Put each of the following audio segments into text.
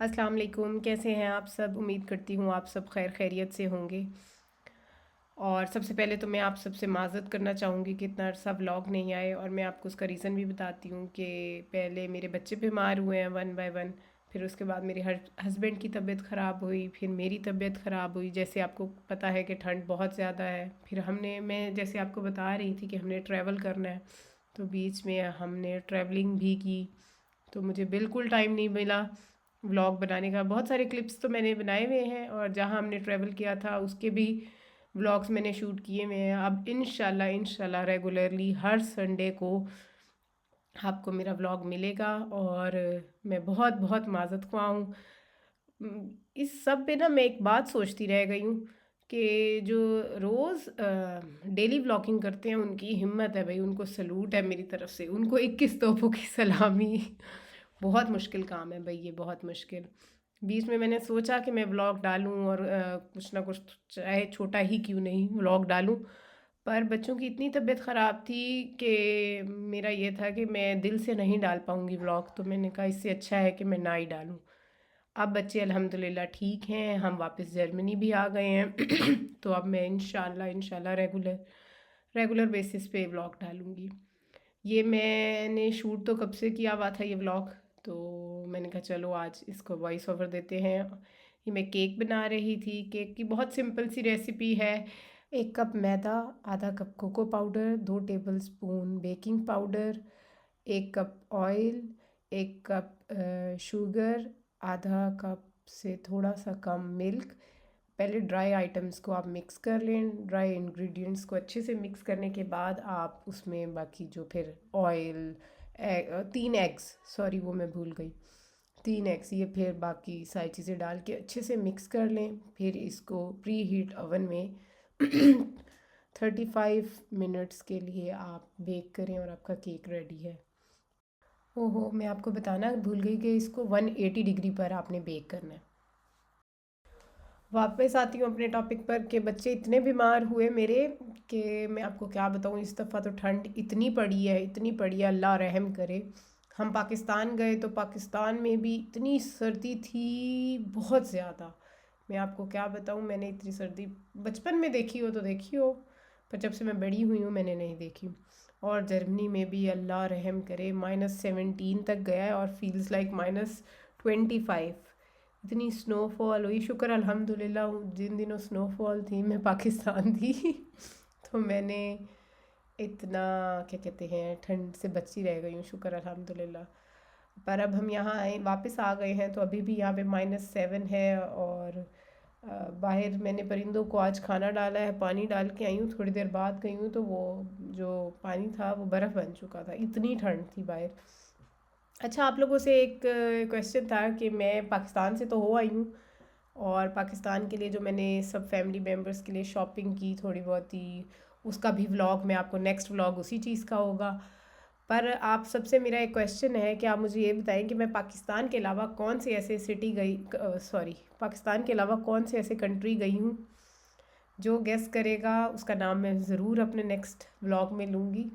अस्सलाम वालेकुम। कैसे हैं आप सब? उम्मीद करती हूँ आप सब खैर खैरियत से होंगे। और सबसे पहले तो मैं आप सबसे माज़रत करना चाहूँगी कि इतना अरसा व्लॉग नहीं आए, और मैं आपको उसका रीज़न भी बताती हूँ कि पहले मेरे बच्चे बीमार हुए हैं वन बाय वन। फिर उसके बाद मेरे हस्बैंड की तबीयत ख़राब हुई, फिर मेरी तबीयत ख़राब हुई। जैसे आपको पता है कि ठंड बहुत ज़्यादा है। फिर मैं जैसे आपको बता रही थी कि हमने ट्रैवल करना है, तो बीच में हमने ट्रैवलिंग भी की, तो मुझे बिल्कुल टाइम नहीं मिला व्लॉग बनाने का। बहुत सारे क्लिप्स तो मैंने बनाए हुए हैं, और जहाँ हमने ट्रैवल किया था उसके भी व्लॉग्स मैंने शूट किए हुए हैं। अब इंशाल्लाह इंशाल्लाह रेगुलरली हर संडे को आपको मेरा व्लॉग मिलेगा, और मैं बहुत बहुत माज़रत ख्वाह हूँ। इस सब पे ना मैं एक बात सोचती रह गई हूँ कि जो रोज़ डेली व्लॉगिंग करते हैं उनकी हिम्मत है भाई, उनको सलूट है मेरी तरफ से। उनको 21 तोपों की सलामी। बहुत मुश्किल काम है भाई ये, बहुत मुश्किल। बीच में मैंने सोचा कि मैं व्लॉग डालूं, और कुछ ना कुछ चाहे छोटा ही क्यों नहीं व्लॉग डालूं, पर बच्चों की इतनी तबीयत ख़राब थी कि मेरा ये था कि मैं दिल से नहीं डाल पाऊँगी व्लॉग, तो मैंने कहा इससे अच्छा है कि मैं ना ही डालूं। अब बच्चे अल्हम्दुलिल्लाह ठीक हैं, हम वापस जर्मनी भी आ गए हैं। तो अब मैं इंशाल्लाह इंशाल्लाह रेगुलर रेगुलर बेसिस पे व्लॉग डालूँगी। ये मैंने शूट तो कब से किया हुआ था ये व्लॉग, तो मैंने कहा चलो आज इसको वॉइस ओवर देते हैं। ये मैं केक बना रही थी। केक की बहुत सिंपल सी रेसिपी है। 1 कप मैदा, आधा cup cocoa powder, 2 tablespoon baking powder, 1 cup oil, 1 cup sugar, आधा कप से थोड़ा सा कम मिल्क। पहले ड्राई आइटम्स को आप मिक्स कर लें। ड्राई इंग्रेडिएंट्स को अच्छे से मिक्स करने के बाद आप उसमें बाकी जो फिर ऑयल, 3 एग्स, सॉरी वो मैं भूल गई, 3 एग्स, ये फिर बाकी सारी चीज़ें डाल के अच्छे से मिक्स कर लें। फिर इसको प्री हीट ओवन में 35 मिनट्स के लिए आप बेक करें, और आपका केक रेडी है। ओहो, मैं आपको बताना भूल गई कि इसको 180 डिग्री पर आपने बेक करना है। वापस आती हूँ अपने टॉपिक पर कि बच्चे इतने बीमार हुए मेरे कि मैं आपको क्या बताऊँ। इस दफ़ा तो ठंड इतनी पड़ी है, इतनी पड़ी है, अल्लाह रहम करे। हम पाकिस्तान गए तो पाकिस्तान में भी इतनी सर्दी थी, बहुत ज़्यादा। मैं आपको क्या बताऊँ, मैंने इतनी सर्दी बचपन में देखी हो तो देखी हो, पर जब से मैं बड़ी हुई हूँ मैंने नहीं देखी। और जर्मनी में भी अल्लाह रहम करे -17 तक गया है, और फील्स लाइक -25। इतनी स्नोफॉल हुई, शुक्र अल्हम्दुलिल्लाह जिन दिनों स्नोफॉल थी मैं पाकिस्तान थी। तो मैंने इतना क्या कहते हैं ठंड से बची रह गई हूँ, शुक्र अल्हम्दुलिल्लाह। पर अब हम यहाँ आए, वापस आ गए हैं, तो अभी भी यहाँ पे -7 है। और बाहर मैंने परिंदों को आज खाना डाला है, पानी डाल के आई हूँ। थोड़ी देर बाद गई हूँ तो वो जो पानी था वो बर्फ़ बन चुका था, इतनी ठंड थी बाहर। अच्छा, आप लोगों से एक क्वेश्चन था कि मैं पाकिस्तान से तो हो आई हूँ, और पाकिस्तान के लिए जो मैंने सब फैमिली मेम्बर्स के लिए शॉपिंग की थोड़ी बहुत ही, उसका भी व्लॉग मैं आपको, नेक्स्ट व्लॉग उसी चीज़ का होगा। पर आप सबसे मेरा एक क्वेश्चन है कि आप मुझे ये बताएं कि मैं पाकिस्तान के अलावा कौन से ऐसे सिटी गई, सॉरी, पाकिस्तान के अलावा कौन से ऐसे कंट्री गई हूँ। जो गेस करेगा उसका नाम मैं ज़रूर अपने नेक्स्ट व्लॉग में लूँगी।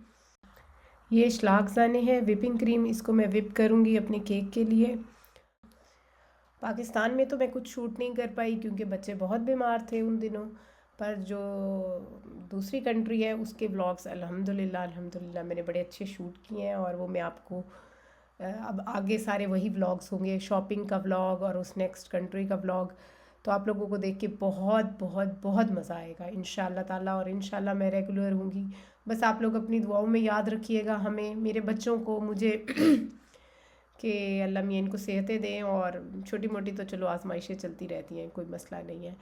ये शलागज़ाने हैं, विपिंग क्रीम, इसको मैं विप करूँगी अपने केक के लिए। पाकिस्तान में तो मैं कुछ शूट नहीं कर पाई क्योंकि बच्चे बहुत बीमार थे उन दिनों। पर जो दूसरी कंट्री है उसके व्लॉग्स अल्हम्दुलिल्लाह अल्हम्दुलिल्लाह मैंने बड़े अच्छे शूट किए हैं, और वो मैं आपको अब आगे सारे वही व्लॉग्स होंगे, शॉपिंग का व्लॉग और उस नेक्स्ट कंट्री का व्लॉग। तो आप लोगों को देख के बहुत बहुत बहुत मज़ा आएगा इंशाल्लाह ताला, और इंशाल्लाह मैं रेगुलर होंगी। बस आप लोग अपनी दुआओं में याद रखिएगा हमें, मेरे बच्चों को, मुझे कि अल्लाह मियाँ इनको सेहतें दें। और छोटी मोटी तो चलो आजमाइशें चलती रहती हैं, कोई मसला नहीं है।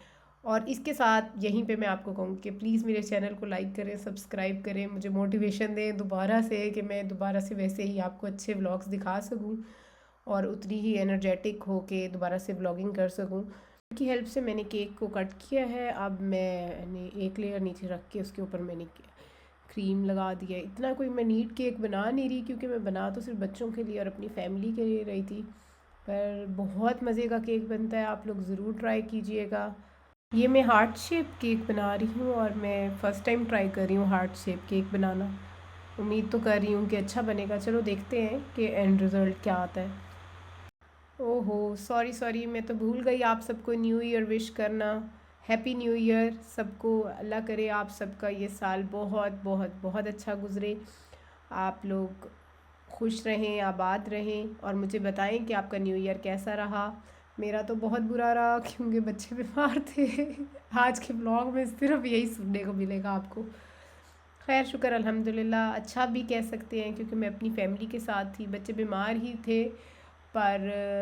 और इसके साथ यहीं पे मैं आपको कहूँगी कि प्लीज़ मेरे चैनल को लाइक करें, सब्सक्राइब करें, मुझे मोटिवेशन दें दोबारा से कि मैं दोबारा से वैसे ही आपको अच्छे व्लॉग्स दिखा सकूँ, और उतनी ही एनर्जेटिक हो के दोबारा से व्लॉगिंग कर सकूँ। उनकी हेल्प से मैंने केक को कट किया है। अब मैंने एक लेयर नीचे रख के उसके ऊपर मैंने क्रीम लगा दिया। इतना कोई मैं नीट केक बना नहीं रही, क्योंकि मैं बना तो सिर्फ बच्चों के लिए और अपनी फैमिली के लिए रही थी। पर बहुत मज़े का केक बनता है, आप लोग ज़रूर ट्राई कीजिएगा। ये मैं हार्ट शेप केक बना रही हूँ, और मैं फ़र्स्ट टाइम ट्राई कर रही हूँ हार्ट शेप केक बनाना। उम्मीद तो कर रही हूँ कि अच्छा बनेगा, चलो देखते हैं कि एंड रिज़ल्ट क्या आता है। ओहो, सॉरी सॉरी, मैं तो भूल गई आप सबको न्यू ईयर विश करना। हैप्पी न्यू ईयर सबको। अल्लाह करे आप सबका ये साल बहुत बहुत बहुत अच्छा गुज़रे। आप लोग खुश रहें, आबाद रहें, और मुझे बताएं कि आपका न्यू ईयर कैसा रहा। मेरा तो बहुत बुरा रहा क्योंकि बच्चे बीमार थे। आज के ब्लॉग में सिर्फ यही सुनने को मिलेगा आपको। खैर शुक्र अल्हम्दुलिल्लाह, अच्छा भी कह सकते हैं क्योंकि मैं अपनी फैमिली के साथ थी। बच्चे बीमार ही थे, पर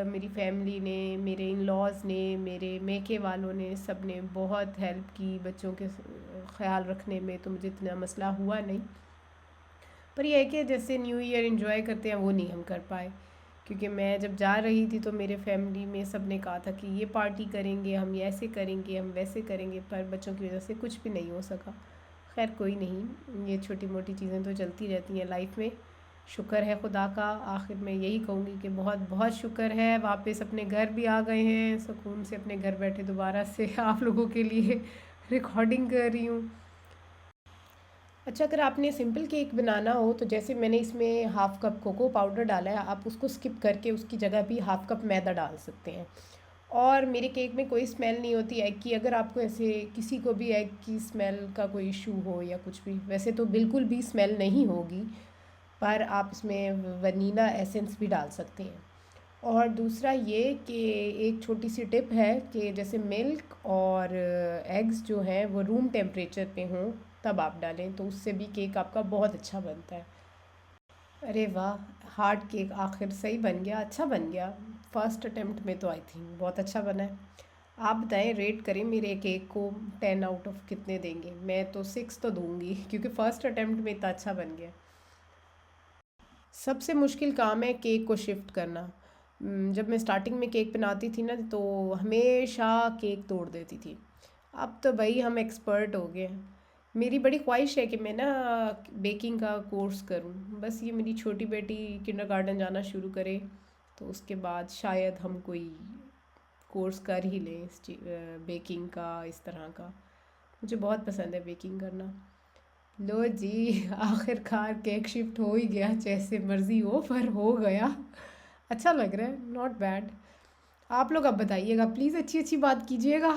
मेरी फैमिली ने, मेरे इन लॉज़ ने, मेरे मेके वालों ने, सब ने बहुत हेल्प की बच्चों के ख्याल रखने में, तो मुझे इतना मसला हुआ नहीं। पर यह है कि जैसे न्यू ईयर एंजॉय करते हैं वो नहीं हम कर पाए, क्योंकि मैं जब जा रही थी तो मेरे फैमिली में सब ने कहा था कि ये पार्टी करेंगे, हम ये ऐसे करेंगे, हम वैसे करेंगे, पर बच्चों की वजह से कुछ भी नहीं हो सका। खैर कोई नहीं, ये छोटी मोटी चीज़ें तो चलती रहती हैं लाइफ में। शुक्र है खुदा का। आखिर में यही कहूँगी कि बहुत बहुत शुक्र है, वापस अपने घर भी आ गए हैं, सुकून से अपने घर बैठे दोबारा से आप लोगों के लिए रिकॉर्डिंग कर रही हूँ। अच्छा, अगर आपने सिंपल केक बनाना हो तो जैसे मैंने इसमें हाफ़ कप कोको पाउडर डाला है, आप उसको स्किप करके उसकी जगह भी हाफ़ कप मैदा डाल सकते हैं। और मेरे केक में कोई स्मेल नहीं होती एग की। अगर आपको ऐसे किसी को भी एग की स्मेल का कोई इशू हो या कुछ भी, वैसे तो बिल्कुल भी स्मेल नहीं होगी, पर आप इसमें वनीला एसेंस भी डाल सकते हैं। और दूसरा ये कि एक छोटी सी टिप है कि जैसे मिल्क और एग्स जो हैं वो रूम टेम्परेचर पे हों तब आप डालें, तो उससे भी केक आपका बहुत अच्छा बनता है। अरे वाह, हार्ड केक आखिर सही बन गया, अच्छा बन गया। फर्स्ट अटेम्प्ट में तो आई थिंक बहुत अच्छा बना है। आप बताएं, रेट करें मेरे केक को, 10 आउट ऑफ कितने देंगे? मैं तो 6 तो दूंगी क्योंकि फ़र्स्ट अटेम्प्ट में इतना अच्छा बन गया। सबसे मुश्किल काम है केक को शिफ्ट करना। जब मैं स्टार्टिंग में केक बनाती थी ना तो हमेशा केक तोड़ देती थी। अब तो भाई हम एक्सपर्ट हो गए हैं। मेरी बड़ी ख्वाहिश है कि मैं ना बेकिंग का कोर्स करूं। बस ये मेरी छोटी बेटी किंडरगार्टन जाना शुरू करे तो उसके बाद शायद हम कोई कोर्स कर ही लें बेकिंग का, इस तरह का। मुझे बहुत पसंद है बेकिंग करना। लो जी, आखिरकार केक शिफ्ट हो ही गया, जैसे मर्ज़ी हो पर हो गया। अच्छा लग रहा है, नॉट बैड। आप लोग अब बताइएगा, प्लीज़ अच्छी अच्छी बात कीजिएगा।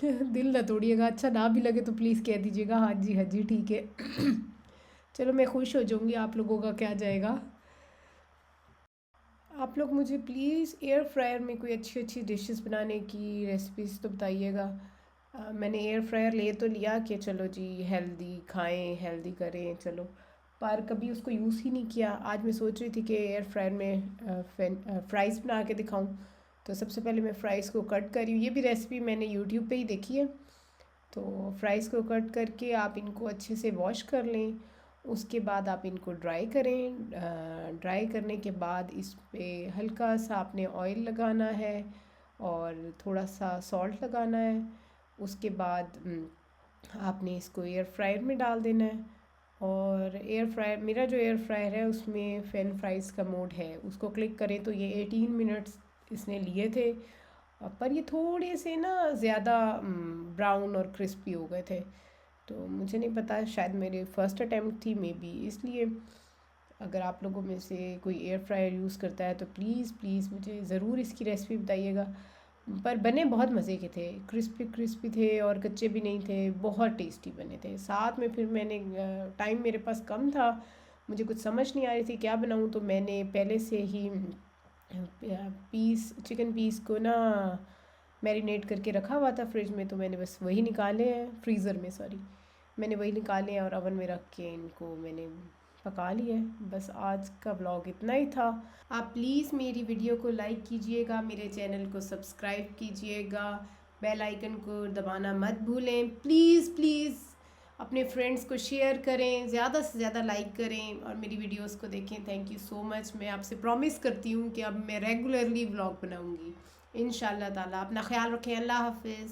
दिल ना तोड़िएगा, अच्छा ना भी लगे तो प्लीज़ कह दीजिएगा हाँ जी ठीक है। चलो मैं खुश हो जाऊँगी, आप लोगों का क्या जाएगा। आप लोग मुझे प्लीज़ एयर फ्रायर में कोई अच्छी अच्छी डिशेस बनाने की रेसिपीज़ तो बताइएगा। मैंने एयर फ्रायर ले तो लिया कि चलो जी हेल्दी खाएं, हेल्दी करें, चलो, पर कभी उसको यूज़ ही नहीं किया। आज मैं सोच रही थी कि एयर फ्रायर में फ़्राइज़ बना के दिखाऊं। तो सबसे पहले मैं फ़्राइज़ को कट करी हूँ, ये भी रेसिपी मैंने यूट्यूब पे ही देखी है। तो फ्राइज़ को कट करके आप इनको अच्छे से वॉश कर लें। उसके बाद आप इनको ड्राई करें। ड्राई करने के बाद इस पे हल्का सा आपने ऑयल लगाना है और थोड़ा सा सॉल्ट लगाना है। उसके बाद आपने इसको एयर फ्रायर में डाल देना है। और एयर फ्रायर, मेरा जो एयर फ्रायर है उसमें फ़ेन फ्राइज़ का मोड है, उसको क्लिक करें तो ये 18 मिनट्स इसने लिए थे। पर ये थोड़े से ना ज़्यादा ब्राउन और क्रिस्पी हो गए थे। तो मुझे नहीं पता, शायद मेरी फ़र्स्ट अटैम्प्ट थी मे बी, इसलिए। अगर आप लोगों में से कोई एयर फ्रायर यूज़ करता है तो प्लीज़ प्लीज़ मुझे ज़रूर इसकी रेसिपी बताइएगा। पर बने बहुत मज़े के थे, क्रिस्पी क्रिस्पी थे और कच्चे भी नहीं थे, बहुत टेस्टी बने थे। साथ में फिर मैंने, टाइम मेरे पास कम था, मुझे कुछ समझ नहीं आ रही थी क्या बनाऊँ, तो मैंने पहले से ही चिकन पीस को ना मैरिनेट करके रखा हुआ था फ्रिज में, तो मैंने बस वही निकाले हैं, फ्रीज़र में सॉरी, मैंने वही निकाले हैं और ओवन में रख के इनको मैंने पका लिया है। बस आज का व्लॉग इतना ही था। आप प्लीज़ मेरी वीडियो को लाइक कीजिएगा, मेरे चैनल को सब्सक्राइब कीजिएगा, बेल आइकन को दबाना मत भूलें, प्लीज़ प्लीज़। अपने फ्रेंड्स को शेयर करें, ज़्यादा से ज़्यादा लाइक करें और मेरी वीडियोस को देखें। Thank you so much. मैं आपसे प्रॉमिस करती हूँ कि अब मैं रेगुलरली व्लॉग बनाऊँगी इंशाल्लाह ताला। अपना ख्याल रखें। अल्लाह हाफ़िज़।